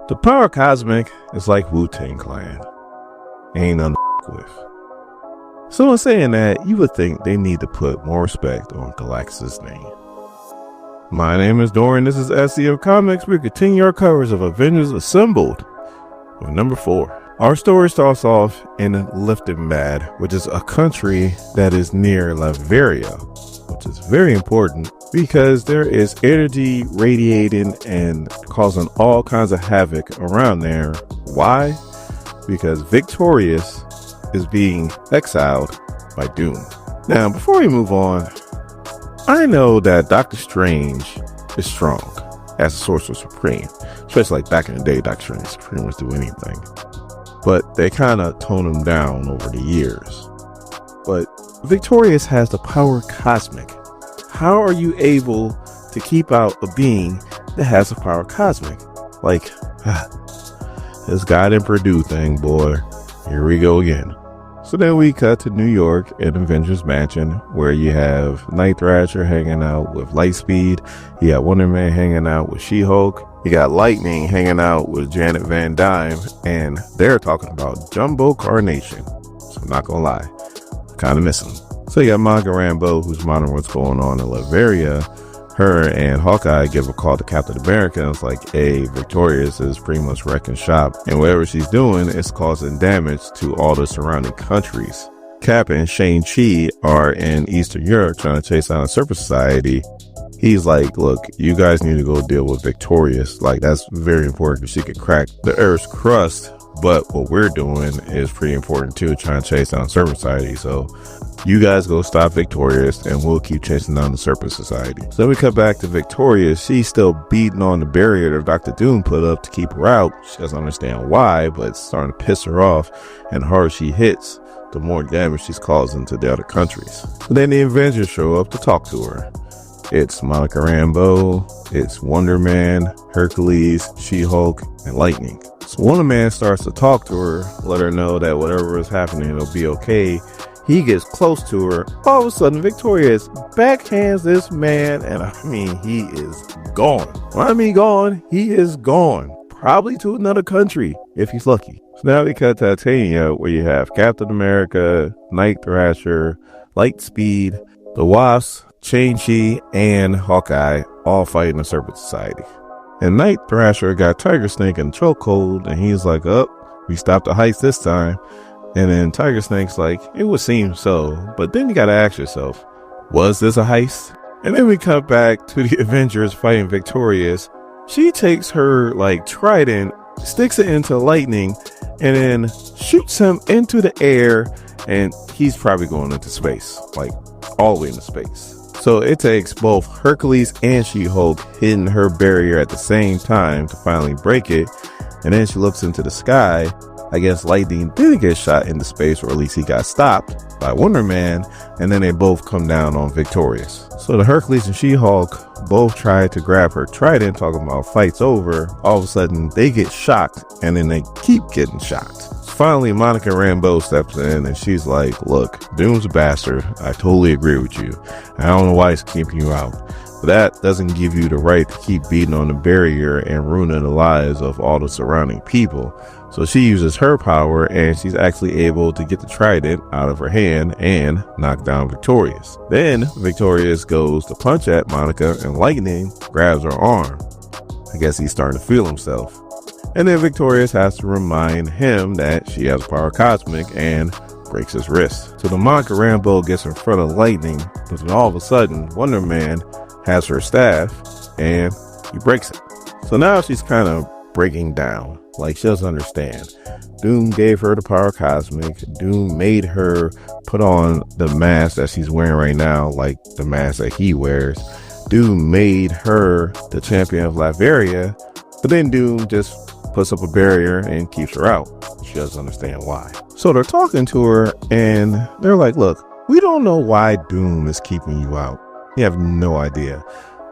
The power cosmic is like Wu-Tang Clan. Ain't nothing to with. So in saying that, you would think they need to put more respect on Galactus' name. My name is Dorian, this is SCM Comics. We continue our coverage of Avengers Assembled with number 4. Our story starts off in Latveria, which is a country that is near Latveria, which is very important because there is energy radiating and causing all kinds of havoc around there. Why? Because Victorious is being exiled by Doom. Now, before we move on, I know that Doctor Strange is strong as a Sorcerer Supreme, especially like back in the day, Doctor Strange Supreme was do anything. But they kind of tone him down over the years. But Victorious has the power cosmic. How are you able to keep out a being that has the power cosmic? Like, this God in Purdue thing, boy. Here we go again. So then we cut to New York in Avengers Mansion, where you have Night Thrasher hanging out with Lightspeed. You got Wonder Man hanging out with She-Hulk. You got Lightning hanging out with Janet Van Dyne, and they're talking about Jumbo Carnation. So I'm not gonna lie, kind of miss them. So you got Monica Rambeau, who's monitoring what's going on in Latveria. Her and Hawkeye give a call to Captain America, and it's like, hey, Victorious is pretty much wrecking shop, and whatever she's doing is causing damage to all the surrounding countries. Cap and Shang-Chi are in Eastern Europe trying to chase down the Serpent Society. He's like, look, you guys need to go deal with Victorious. Like, that's very important because she could crack the Earth's crust. But what we're doing is pretty important too, trying to chase down Serpent Society. So you guys go stop Victorious and we'll keep chasing down the Serpent Society. So then we cut back to Victorious. She's still beating on the barrier that Dr. Doom put up to keep her out. She doesn't understand why, but it's starting to piss her off. And the harder she hits, the more damage she's causing to the other countries. But then the Avengers show up to talk to her. It's Monica Rambeau, it's Wonder Man, Hercules, She-Hulk, and Lightning. So Wonder Man starts to talk to her, let her know that whatever is happening, it'll be okay. He gets close to her. All of a sudden, Victorious backhands this man, and I mean, he is gone. When I mean gone, he is gone. Probably to another country, if he's lucky. So now we cut to Titania, where you have Captain America, Night Thrasher, Lightspeed, the Wasp, Shang-Chi, and Hawkeye all fighting the Serpent Society. And Night Thrasher got Tiger Snake in chokehold, and he's like, we stopped the heist this time. And then Tiger Snake's like, it would seem so, but then you gotta ask yourself, was this a heist? And then we cut back to the Avengers fighting Victorious. She takes her like trident, sticks it into Lightning, and then shoots him into the air, and he's probably going into space, like all the way into space. So it takes both Hercules and She-Hulk hitting her barrier at the same time to finally break it. And then she looks into the sky. I guess Lightning didn't get shot into space, or at least he got stopped by Wonder Man. And then they both come down on Victorious. So the Hercules and She-Hulk both try to grab her trident, talking about fight's over. All of a sudden they get shocked, and then they keep getting shocked. Finally, Monica Rambeau steps in and she's like, look, Doom's a bastard. I totally agree with you. I don't know why he's keeping you out. But that doesn't give you the right to keep beating on the barrier and ruining the lives of all the surrounding people. So she uses her power, and she's actually able to get the trident out of her hand and knock down Victorious. Then Victorious goes to punch at Monica, and Lightning grabs her arm. I guess he's starting to feel himself. And then Victorious has to remind him that she has power cosmic and breaks his wrist. So the Monica Rambeau gets in front of Lightning, but then all of a sudden Wonder Man has her staff and he breaks it. So now she's kind of breaking down, like she doesn't understand. Doom gave her the power cosmic. Doom made her put on the mask that she's wearing right now, like the mask that he wears. Doom made her the champion of Latveria, but then Doom just puts up a barrier and keeps her out. She doesn't understand why. So they're talking to her and they're like, look, we don't know why Doom is keeping you out. You have no idea.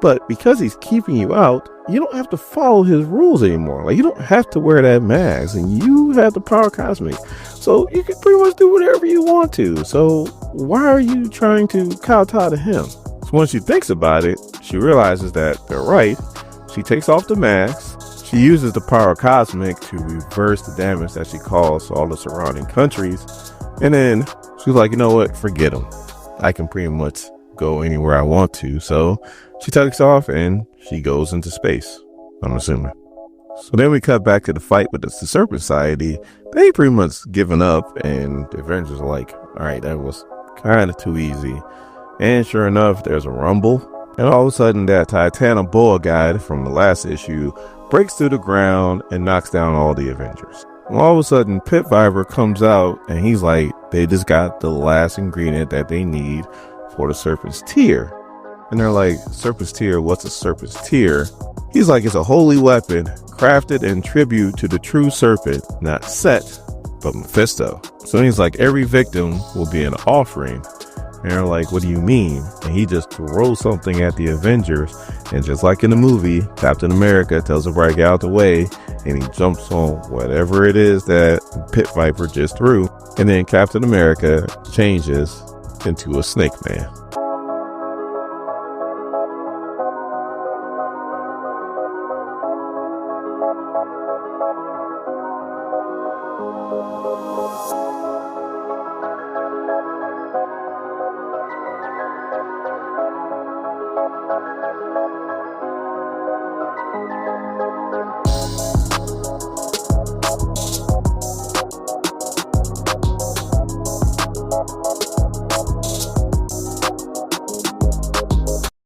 But because he's keeping you out, you don't have to follow his rules anymore. Like, you don't have to wear that mask, and you have the power cosmic. So you can pretty much do whatever you want to. So why are you trying to kowtow to him? So when she thinks about it, she realizes that they're right. She takes off the mask. She uses the power of cosmic to reverse the damage that she caused to all the surrounding countries. And then she's like, you know what? Forget them. I can pretty much go anywhere I want to. So she takes off and she goes into space, I'm assuming. So then we cut back to the fight with the Serpent Society. They pretty much given up, and the Avengers are like, all right, that was kind of too easy. And sure enough, there's a rumble. And all of a sudden, that Titana Boa guy from the last issue breaks through the ground and knocks down all the Avengers. And all of a sudden, Pit Viper comes out, and he's like, they just got the last ingredient that they need for the Serpent's Tear. And they're like, Serpent's Tear? What's a Serpent's Tear? He's like, it's a holy weapon crafted in tribute to the true serpent, not Set, but Mephisto. So he's like, every victim will be an offering. And they're like, what do you mean? And he just throws something at the Avengers. And just like in the movie, Captain America tells everybody to get out the way. And he jumps on whatever it is that Pit Viper just threw. And then Captain America changes into a snake man.